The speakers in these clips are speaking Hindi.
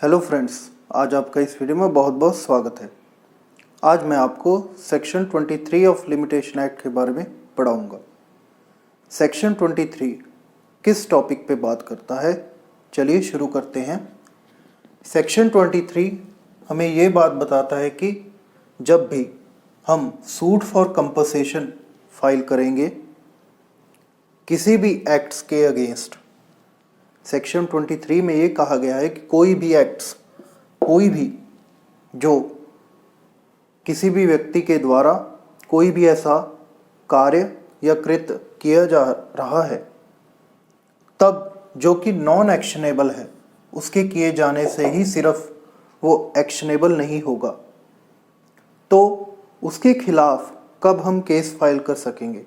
हेलो फ्रेंड्स, आज आपका इस वीडियो में बहुत बहुत स्वागत है। आज मैं आपको सेक्शन 23 ऑफ लिमिटेशन एक्ट के बारे में पढ़ाऊंगा। सेक्शन 23 किस टॉपिक पे बात करता है, चलिए शुरू करते हैं। सेक्शन 23 हमें ये बात बताता है कि जब भी हम सूट फॉर कंपनसेशन फाइल करेंगे किसी भी एक्ट्स के अगेंस्ट, सेक्शन 23 में ये कहा गया है कि कोई भी जो किसी भी व्यक्ति के द्वारा कोई भी ऐसा कार्य या कृत्य किया जा रहा है तब जो कि नॉन एक्शनेबल है, उसके किए जाने से ही सिर्फ वो एक्शनेबल नहीं होगा, तो उसके खिलाफ कब हम केस फाइल कर सकेंगे।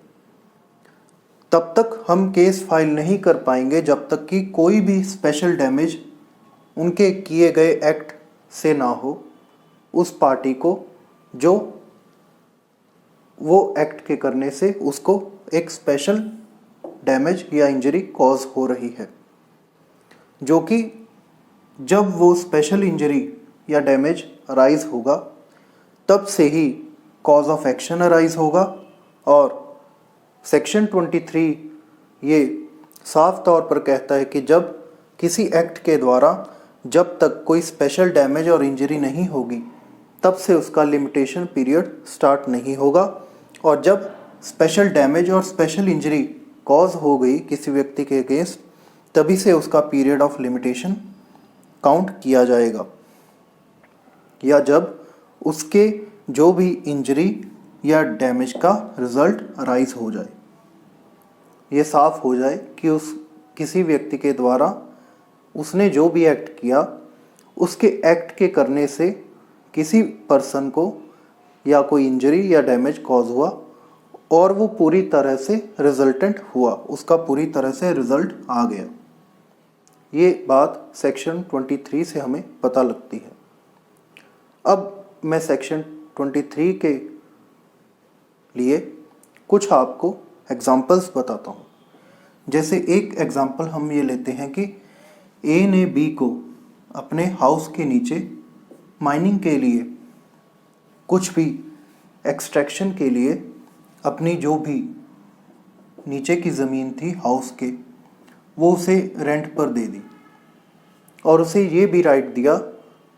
तब तक हम केस फाइल नहीं कर पाएंगे जब तक कि कोई भी स्पेशल डैमेज उनके किए गए एक्ट से ना हो उस पार्टी को जो वो एक्ट के करने से उसको एक स्पेशल डैमेज या इंजरी कॉज हो रही है, जो कि जब वो स्पेशल इंजरी या डैमेज अराइज होगा तब से ही कॉज ऑफ एक्शन अराइज होगा। और सेक्शन 23 ये साफ तौर पर कहता है कि जब किसी एक्ट के द्वारा जब तक कोई स्पेशल डैमेज और इंजरी नहीं होगी तब से उसका लिमिटेशन पीरियड स्टार्ट नहीं होगा, और जब स्पेशल डैमेज और स्पेशल इंजरी कॉज हो गई किसी व्यक्ति के अगेंस्ट तभी से उसका पीरियड ऑफ लिमिटेशन काउंट किया जाएगा, या जब उसके जो भी इंजरी या डैमेज का रिजल्ट अराइज हो जाए। ये साफ हो जाए कि उस किसी व्यक्ति के द्वारा उसने जो भी एक्ट किया उसके एक्ट के करने से किसी पर्सन को या कोई इंजरी या डैमेज कॉज हुआ और वो पूरी तरह से रिजल्टेंट हुआ, उसका पूरी तरह से रिजल्ट आ गया। ये बात सेक्शन 23 से हमें पता लगती है। अब मैं सेक्शन 23 के लिए कुछ आपको एग्जाम्पल्स बताता हूँ। जैसे एक एग्जाम्पल हम ये लेते हैं कि ए ने बी को अपने हाउस के नीचे माइनिंग के लिए कुछ भी एक्सट्रैक्शन के लिए अपनी जो भी नीचे की ज़मीन थी हाउस के वो उसे रेंट पर दे दी, और उसे ये भी राइट दिया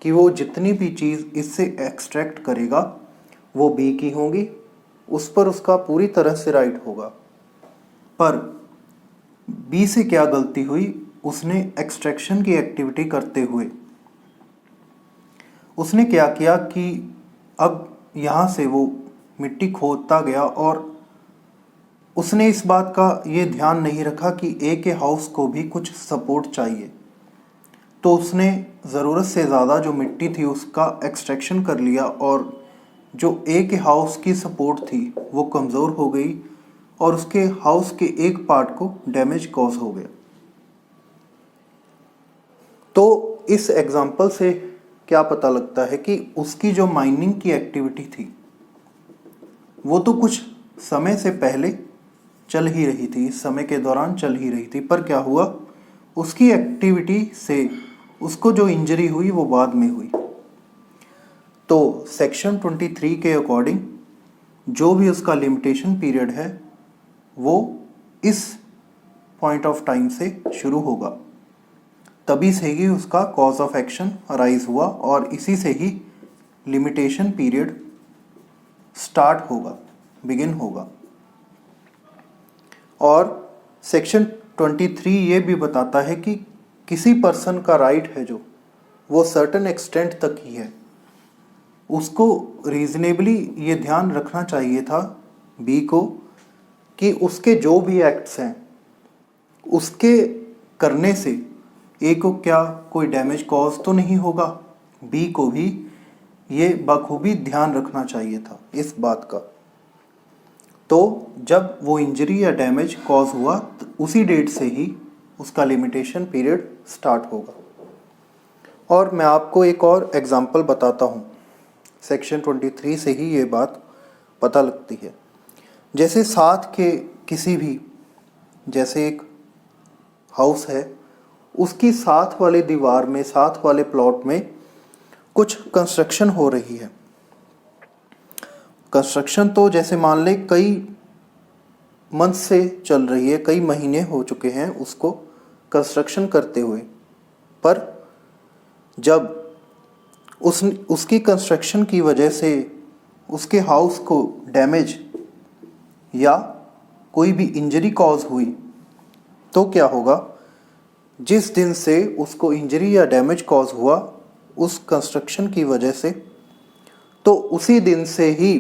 कि वो जितनी भी चीज़ इससे एक्सट्रैक्ट करेगा वो बी की होंगी, उस पर उसका पूरी तरह से राइट होगा। पर बी से क्या गलती हुई, उसने एक्सट्रैक्शन की एक्टिविटी करते हुए उसने क्या किया कि अब यहाँ से वो मिट्टी खोदता गया और उसने इस बात का ये ध्यान नहीं रखा कि ए के हाउस को भी कुछ सपोर्ट चाहिए, तो उसने ज़रूरत से ज़्यादा जो मिट्टी थी उसका एक्सट्रैक्शन कर लिया और जो ए के हाउस की सपोर्ट थी वो कमज़ोर हो गई और उसके हाउस के एक पार्ट को डैमेज कॉज हो गया। तो इस एग्जाम्पल से क्या पता लगता है कि उसकी जो माइनिंग की एक्टिविटी थी वो तो कुछ समय से पहले चल ही रही थी, इस समय के दौरान चल ही रही थी, पर क्या हुआ उसकी एक्टिविटी से उसको जो इंजरी हुई वो बाद में हुई। तो सेक्शन 23 के अकॉर्डिंग जो भी उसका लिमिटेशन पीरियड है वो इस पॉइंट ऑफ टाइम से शुरू होगा, तभी से ही उसका कॉज ऑफ एक्शन अराइज हुआ और इसी से ही लिमिटेशन पीरियड स्टार्ट होगा, बिगिन होगा। और सेक्शन 23 ये भी बताता है कि किसी पर्सन का राइट है जो वो सर्टेन एक्सटेंट तक ही है, उसको रीजनेबली ये ध्यान रखना चाहिए था बी को कि उसके जो भी एक्ट्स हैं उसके करने से ए को क्या कोई डैमेज कॉज तो नहीं होगा, बी को भी ये बखूबी ध्यान रखना चाहिए था इस बात का। तो जब वो इंजरी या डैमेज कॉज हुआ तो उसी डेट से ही उसका लिमिटेशन पीरियड स्टार्ट होगा। और मैं आपको एक और एग्जांपल बताता हूँ, सेक्शन 23 से ही ये बात पता लगती है। जैसे साथ के किसी भी, जैसे एक हाउस है उसकी साथ वाले दीवार में, साथ वाले प्लॉट में कुछ कंस्ट्रक्शन हो रही है। कंस्ट्रक्शन तो जैसे मान लें कई मंथ से चल रही है, कई महीने हो चुके हैं उसको कंस्ट्रक्शन करते हुए, पर जब उसकी कंस्ट्रक्शन की वजह से उसके हाउस को डैमेज या कोई भी इंजरी कॉज हुई तो क्या होगा? जिस दिन से उसको इंजरी या डैमेज कॉज हुआ उस कंस्ट्रक्शन की वजह से, तो उसी दिन से ही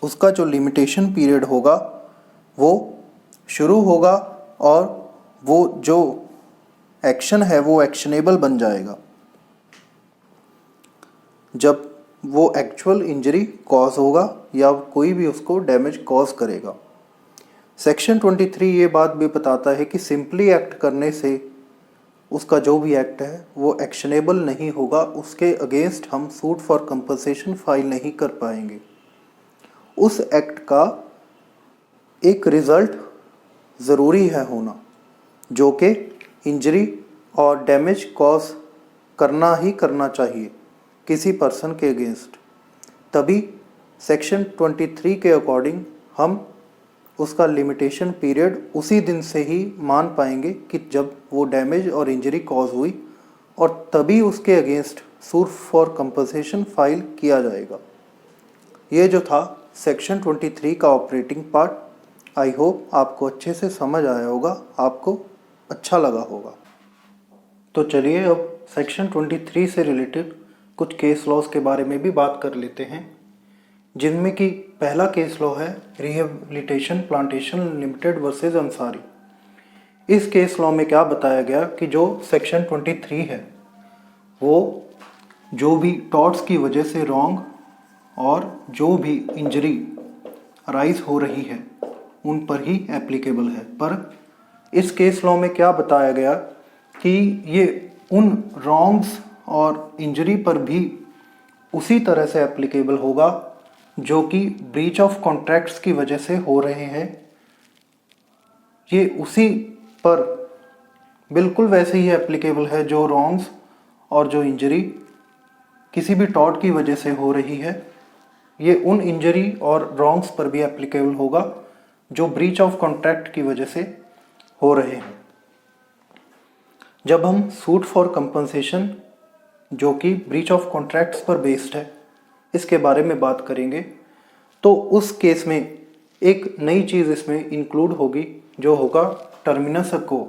उसका जो लिमिटेशन पीरियड होगा वो शुरू होगा और वो जो एक्शन है वो एक्शनेबल बन जाएगा जब वो एक्चुअल इंजरी कॉज होगा या कोई भी उसको डैमेज कॉज करेगा। सेक्शन 23 ये बात भी बताता है कि सिंपली एक्ट करने से उसका जो भी एक्ट है वो एक्शनेबल नहीं होगा, उसके अगेंस्ट हम सूट फॉर कंपनसेशन फाइल नहीं कर पाएंगे। उस एक्ट का एक रिज़ल्ट ज़रूरी है होना, जो कि इंजरी और डैमेज कॉज करना ही करना चाहिए किसी पर्सन के अगेंस्ट। तभी सेक्शन 23 के अकॉर्डिंग हम उसका लिमिटेशन पीरियड उसी दिन से ही मान पाएंगे कि जब वो डैमेज और इंजरी कॉज हुई, और तभी उसके against suit for compensation file किया जाएगा। ये जो था सेक्शन 23 का ऑपरेटिंग पार्ट। आई होप आपको अच्छे से समझ आया होगा, आपको अच्छा लगा होगा। तो चलिए अब सेक्शन 23 से रिलेटेड कुछ केस लॉज के बारे में भी बात कर लेते हैं, जिनमें कि पहला केस लॉ है rehabilitation plantation limited versus Ansari. इस केस लॉ में क्या बताया गया कि जो सेक्शन 23 है वो जो भी टॉर्ट्स की वजह से रॉन्ग और जो भी इंजरी अराइज हो रही है उन पर ही एप्लीकेबल है। पर इस केस लॉ में क्या बताया गया कि ये उन रॉन्ग्स और इंजरी पर भी उसी तरह से एप्लीकेबल होगा जो कि ब्रीच ऑफ कॉन्ट्रैक्ट्स की वजह से हो रहे हैं। ये उसी पर बिल्कुल वैसे ही एप्लीकेबल है जो रॉन्ग्स और जो इंजरी किसी भी टॉर्ट की वजह से हो रही है, ये उन इंजरी और रॉन्ग्स पर भी एप्लीकेबल होगा जो ब्रीच ऑफ कॉन्ट्रैक्ट की वजह से हो रहे हैं। जब हम सूट फॉर कंपनसेशन जो कि ब्रीच ऑफ कॉन्ट्रैक्ट्स पर बेस्ड है इसके बारे में बात करेंगे, तो उस केस में एक नई चीज़ इसमें इंक्लूड होगी जो होगा टर्मिनस अको,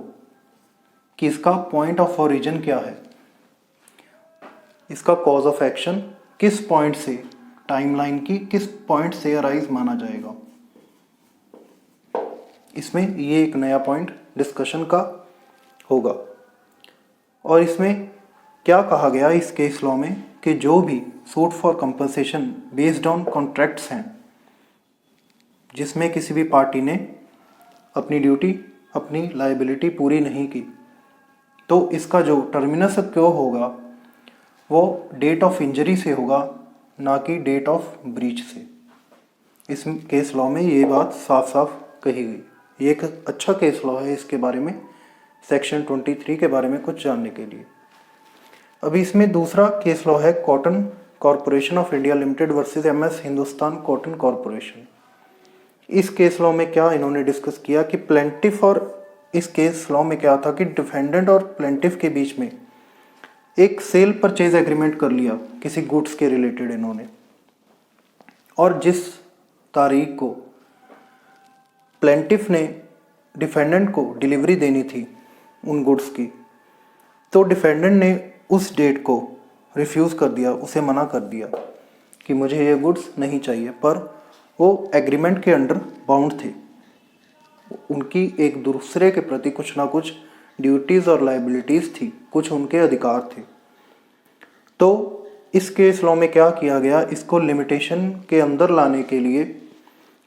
कि इसका पॉइंट ऑफ ओरिजिन क्या है, इसका कॉज ऑफ एक्शन किस पॉइंट से, टाइमलाइन की किस पॉइंट से अराइज माना जाएगा। इसमें ये एक नया पॉइंट डिस्कशन का होगा। और इसमें क्या कहा गया इस केस लॉ में कि जो भी suit for compensation based on contracts हैं जिसमें किसी भी पार्टी ने अपनी ड्यूटी, अपनी लायबिलिटी पूरी नहीं की, तो इसका जो टर्मिनस क्यों होगा वो डेट ऑफ इंजरी से होगा, ना कि डेट ऑफ ब्रीच से। इस केस लॉ में ये बात साफ साफ कही गई। ये एक अच्छा केस लॉ है, इसके बारे में सेक्शन 23 के बारे में कुछ जानने के लिए। अभी इसमें दूसरा केस लॉ है cotton corporation of India limited versus MS Hindustan cotton corporation. इस केस लॉ में क्या इन्होंने डिस्कस किया कि प्लेंटिफ, और इस केस लॉ में क्या था कि डिफेंडेंट और प्लेंटिफ के बीच में एक सेल परचेज एग्रीमेंट कर लिया किसी गुड्स के रिलेटेड इन्होंने, और जिस तारीख को प्लेंटिफ ने डिफेंडेंट को डिलीवरी देनी थी उन गुड्स की, तो डिफेंडेंट ने उस डेट को रिफ्यूज़ कर दिया, उसे मना कर दिया कि मुझे ये गुड्स नहीं चाहिए। पर वो एग्रीमेंट के अंडर बाउंड थे, उनकी एक दूसरे के प्रति कुछ ना कुछ ड्यूटीज़ और लायबिलिटीज़ थी, कुछ उनके अधिकार थे। तो इस केस लॉ में क्या किया गया, इसको लिमिटेशन के अंदर लाने के लिए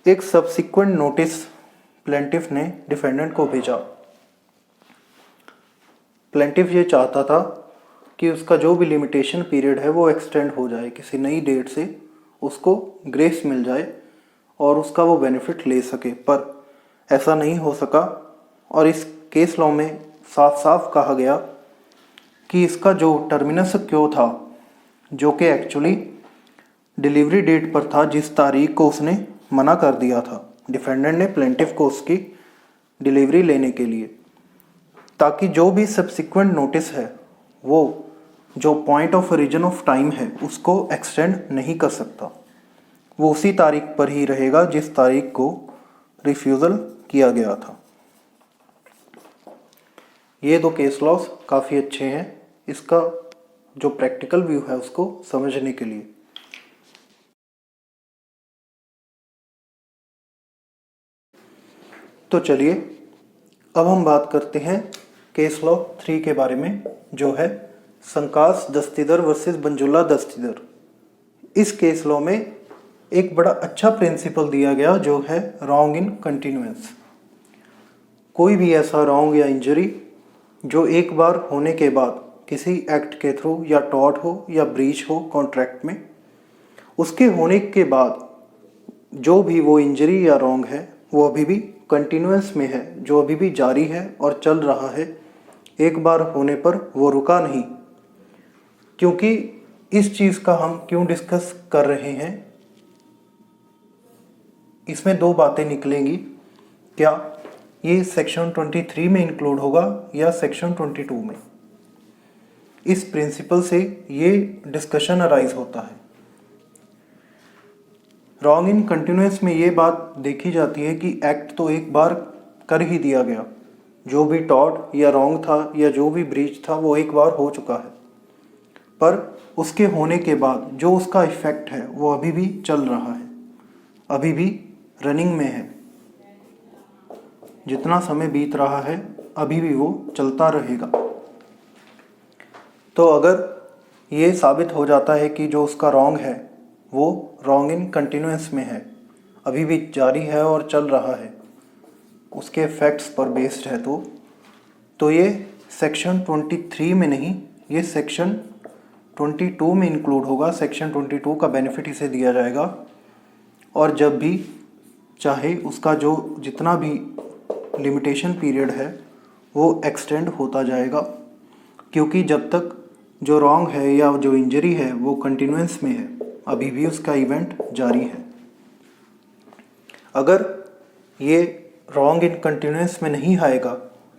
एक सब्सिक्वेंट नोटिस प्लेंटिफ ने डिफेंडेंट को भेजा। प्लेंटिफ ये चाहता था कि उसका जो भी लिमिटेशन पीरियड है वो एक्सटेंड हो जाए, किसी नई डेट से उसको ग्रेस मिल जाए और उसका वो बेनिफिट ले सके, पर ऐसा नहीं हो सका। और इस केस लॉ में साफ साफ कहा गया कि इसका जो टर्मिनस क्यों था, जो कि एक्चुअली डिलीवरी डेट पर था जिस तारीख को उसने मना कर दिया था डिफेंडेंट ने प्लेंटिफ को उसकी डिलीवरी लेने के लिए, ताकि जो भी सब्सिक्वेंट नोटिस है वो जो point of origin of time है उसको एक्सटेंड नहीं कर सकता, वो उसी तारीख पर ही रहेगा जिस तारीख को रिफ्यूज़ल किया गया था। ये दो केस लॉस काफ़ी अच्छे हैं इसका जो प्रैक्टिकल व्यू है उसको समझने के लिए। तो चलिए अब हम बात करते हैं केस लॉ 3 के बारे में, जो है संकास दस्तीदर वर्सेस बंजुल्ला दस्तीदर। इस केस लॉ में एक बड़ा अच्छा प्रिंसिपल दिया गया जो है रॉन्ग इन कंटिन्यूएंस। कोई भी ऐसा रॉन्ग या इंजरी जो एक बार होने के बाद किसी एक्ट के थ्रू या टॉर्ट हो या ब्रीच हो कॉन्ट्रैक्ट में, उसके होने के बाद जो भी वो इंजरी या रॉन्ग है वो अभी भी कंटिन्यूएंस में है, जो अभी भी जारी है और चल रहा है। एक बार होने पर वो रुका नहीं। क्योंकि इस चीज़ का हम क्यों डिस्कस कर रहे हैं, इसमें दो बातें निकलेंगी। क्या ये सेक्शन 23 में इंक्लूड होगा या सेक्शन 22 में? इस प्रिंसिपल से ये डिस्कशन अराइज होता है। रॉन्ग इन कंटिन्यूएंस में ये बात देखी जाती है कि एक्ट तो एक बार कर ही दिया गया, जो भी टॉर्ट या रॉन्ग था या जो भी ब्रीच था वो एक बार हो चुका है, पर उसके होने के बाद जो उसका इफेक्ट है वो अभी भी चल रहा है, अभी भी रनिंग में है। जितना समय बीत रहा है अभी भी वो चलता रहेगा। तो अगर ये साबित हो जाता है कि जो उसका रॉन्ग है वो रॉन्ग इन कंटिन्यूएंस में है, अभी भी जारी है और चल रहा है, उसके फैक्ट्स पर बेस्ड है, तो ये सेक्शन 23 में नहीं, ये सेक्शन 22 में इंक्लूड होगा। सेक्शन 22 का बेनिफिट इसे दिया जाएगा और जब भी चाहे उसका जो जितना भी लिमिटेशन पीरियड है वो एक्सटेंड होता जाएगा, क्योंकि जब तक जो रॉन्ग है या जो इंजरी है वो कंटिन्यूएंस में है, अभी भी उसका इवेंट जारी है। अगर ये रॉन्ग इन कंटिन्यूएंस में नहीं आएगा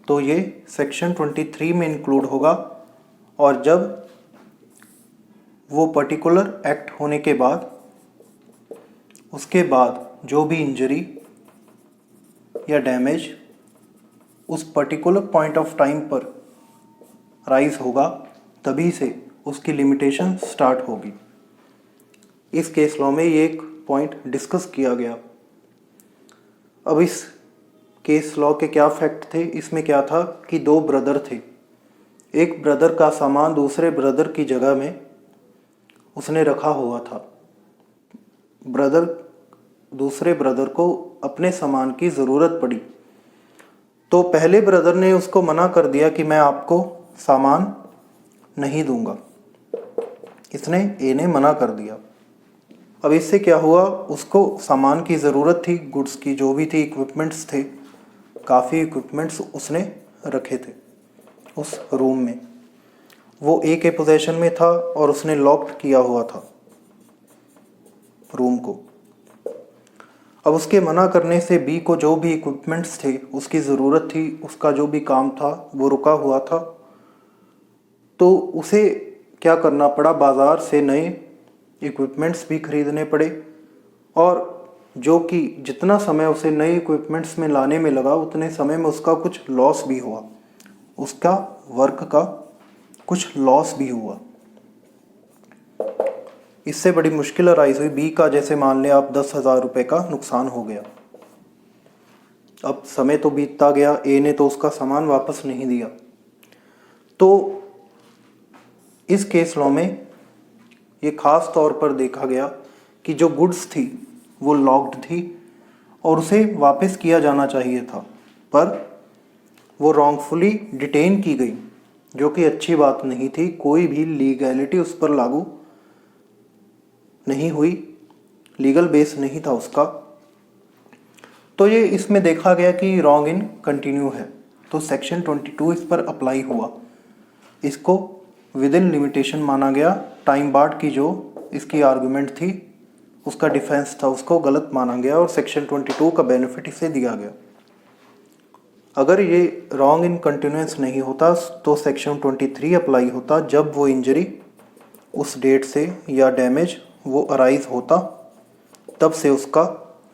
तो ये सेक्शन 23 में इंक्लूड होगा, और जब वो पर्टिकुलर एक्ट होने के बाद उसके बाद जो भी इंजरी या डैमेज उस पर्टिकुलर पॉइंट ऑफ टाइम पर राइज होगा, तभी से उसकी लिमिटेशन स्टार्ट होगी। इस केस लॉ में ये एक पॉइंट डिस्कस किया गया। अब इस केस लॉ के क्या फैक्ट थे? इसमें क्या था कि दो ब्रदर थे, एक ब्रदर का सामान दूसरे ब्रदर की जगह में उसने रखा हुआ था। दूसरे ब्रदर को अपने सामान की ज़रूरत पड़ी, तो पहले ब्रदर ने उसको मना कर दिया कि मैं आपको सामान नहीं दूंगा। इसने ए ने मना कर दिया। अब इससे क्या हुआ, उसको सामान की ज़रूरत थी, गुड्स की जो भी थी, इक्विपमेंट्स थे, काफ़ी इक्विपमेंट्स उसने रखे थे उस रूम में। वो ए के पोजीशन में था और उसने लॉक्ड किया हुआ था रूम को। अब उसके मना करने से बी को जो भी इक्विपमेंट्स थे, उसकी ज़रूरत थी, उसका जो भी काम था वो रुका हुआ था, तो उसे क्या करना पड़ा, बाज़ार से नए इक्विपमेंट्स भी खरीदने पड़े, और जो कि जितना समय उसे नए इक्विपमेंट्स में लाने में लगा उतने समय में उसका कुछ लॉस भी हुआ, उसका वर्क का कुछ लॉस भी हुआ। इससे बड़ी मुश्किल अराइज हुई बी का, जैसे मान लें आप 10,000 रुपये का नुकसान हो गया। अब समय तो बीतता गया, ए ने तो उसका सामान वापस नहीं दिया। तो इस केस लॉ में ये खास तौर पर देखा गया कि जो गुड्स थी वो लॉक्ड थी और उसे वापस किया जाना चाहिए था, पर वो रॉन्गफुली डिटेन की गई, जो कि अच्छी बात नहीं थी। कोई भी लीगैलिटी उस पर लागू नहीं हुई, लीगल बेस नहीं था उसका। तो ये इसमें देखा गया कि रॉन्ग इन कंटिन्यू है। तो सेक्शन 22 इस पर अप्लाई हुआ। इसको विद इन लिमिटेशन माना गया। टाइम बार्ड की जो इसकी आर्गुमेंट थी, उसका डिफेंस था, उसको गलत माना गया और सेक्शन 22 का बेनिफिट इसे दिया गया। अगर ये रॉन्ग इन कंटिन्यूस नहीं होता तो सेक्शन 23 अप्लाई होता जब वो इंजरी उस डेट से या डैमेज वो अराइज होता, तब से उसका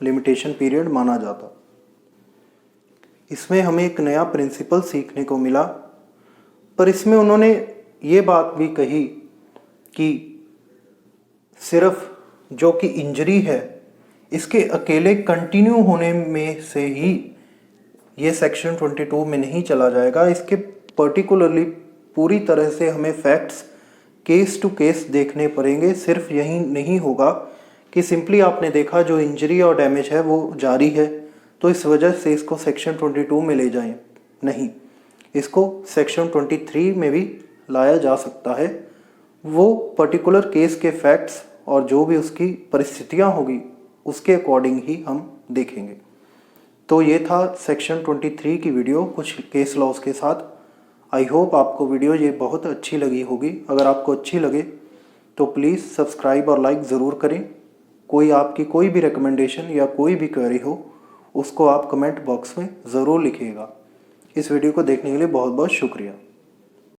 लिमिटेशन पीरियड माना जाता। इसमें हमें एक नया प्रिंसिपल सीखने को मिला, पर इसमें उन्होंने ये बात भी कही कि सिर्फ जो कि इंजरी है इसके अकेले कंटिन्यू होने में से ही ये सेक्शन 22 में नहीं चला जाएगा। इसके पर्टिकुलरली पूरी तरह से हमें फैक्ट्स केस टू केस देखने पड़ेंगे। सिर्फ यही नहीं होगा कि सिंपली आपने देखा जो इंजरी और डैमेज है वो जारी है तो इस वजह से इसको सेक्शन 22 में ले जाएं। नहीं, इसको सेक्शन 23 में भी लाया जा सकता है। वो पर्टिकुलर केस के फैक्ट्स और जो भी उसकी परिस्थितियां होगी उसके अकॉर्डिंग ही हम देखेंगे। तो ये था सेक्शन 23 की वीडियो कुछ केस लॉज के साथ। आई होप आपको वीडियो ये बहुत अच्छी लगी होगी। अगर आपको अच्छी लगे तो प्लीज़ सब्सक्राइब और लाइक ज़रूर करें। कोई आपकी कोई भी रिकमेंडेशन या कोई भी क्वेरी हो उसको आप कमेंट बॉक्स में ज़रूर लिखिएगा। इस वीडियो को देखने के लिए बहुत बहुत शुक्रिया।